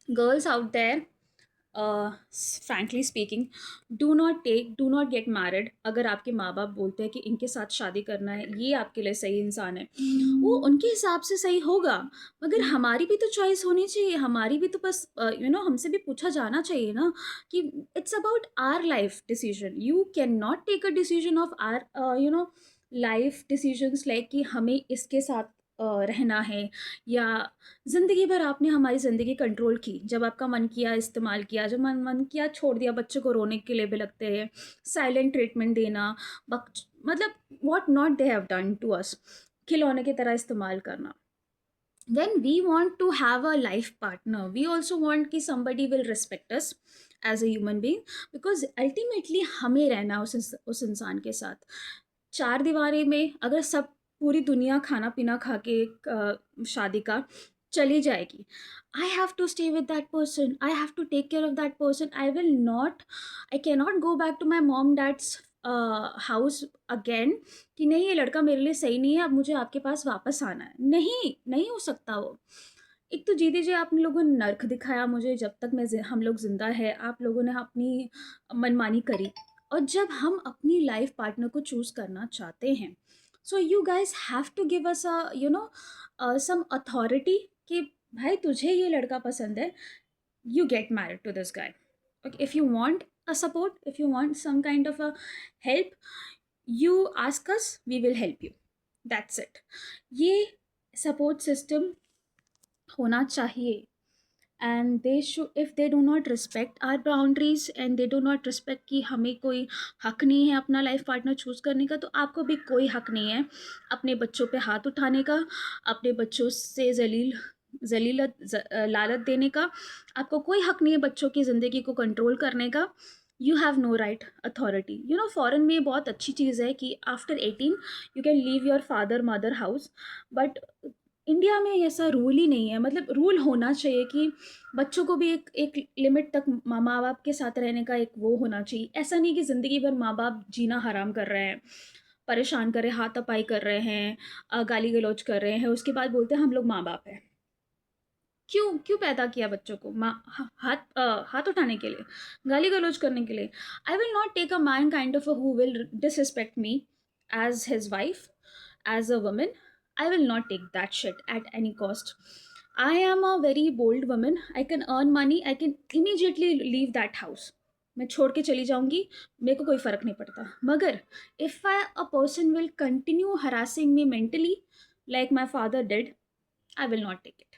Girls out there, frankly speaking, do not get married अगर आपके माँ बाप बोलते हैं कि इनके साथ शादी करना है, ये आपके लिए सही इंसान है, वो उनके हिसाब से सही होगा। मगर हमारी भी तो चॉइस होनी चाहिए, हमारी भी तो बस हमसे भी पूछा जाना चाहिए ना कि it's about our life decision. You can not take a decision of our life decisions like कि हमें इसके साथ रहना है, या ज़िंदगी भर आपने हमारी ज़िंदगी कंट्रोल की, जब आपका मन किया इस्तेमाल किया, जब मन किया छोड़ दिया। बच्चों को रोने के लिए भी लगते हैं, साइलेंट ट्रीटमेंट देना, मतलब what not they have done to us, खिलौने की तरह इस्तेमाल करना। When we want to have a life partner, we also want कि somebody will respect us as a human being, because ultimately हमें रहना उस इंसान के साथ। चार दीवारी में अगर सब पूरी दुनिया खाना पीना खा के शादी का चली जाएगी, I have to stay with that person, I have to take care of that person. I can not go back to my mom dad's house again कि नहीं ये लड़का मेरे लिए सही नहीं है, अब मुझे आपके पास वापस आना है। नहीं, नहीं हो सकता वो। एक तो जी दीजिए, आप लोगों ने नर्क दिखाया मुझे, जब तक हम लोग जिंदा है आप लोगों ने अपनी मनमानी करी। और जब हम अपनी लाइफ पार्टनर को चूज करना चाहते हैं, so you guys have to give us a some authority कि भाई तुझे ये लड़का पसंद है, you get married to this guy. Okay, if you want a support, if you want some kind of a help, you ask us, we will help you. That's it. ये support system होना चाहिए। And they should, if they do not respect our boundaries and they do not respect कि हमें कोई हक नहीं है अपना लाइफ पार्टनर चूज़ करने का, तो आपको भी कोई हक नहीं है अपने बच्चों पे हाथ उठाने का, अपने बच्चों से लालत देने का। आपको कोई हक नहीं है बच्चों की ज़िंदगी को कंट्रोल करने का। You have no right authority. Foreign में ये बहुत अच्छी चीज़ है कि after 18 you can leave your father mother house, but India में ऐसा रूल ही नहीं है। मतलब रूल होना चाहिए कि बच्चों को भी एक एक लिमिट तक माँ बाप के साथ रहने का एक वो होना चाहिए। ऐसा नहीं कि ज़िंदगी भर माँ बाप जीना हराम कर रहे हैं, परेशान कर रहे हैं, हाथापाई कर रहे हैं, गाली गलौज कर रहे हैं, उसके बाद बोलते हैं हम लोग माँ बाप हैं। क्यों क्यों पैदा किया बच्चों को? हाथ उठाने के लिए, गाली गलौज करने के लिए? I will not take a man kind of who will disrespect me as his wife, as a woman. I will not take that shit at any cost. I am a very bold woman. I can earn money. I can immediately leave that house. मैं छोड़ के चली जाऊंगी, मेरे को कोई फर्क नहीं पड़ता। मगर if a person will continue harassing me mentally like my father did, I will not take it.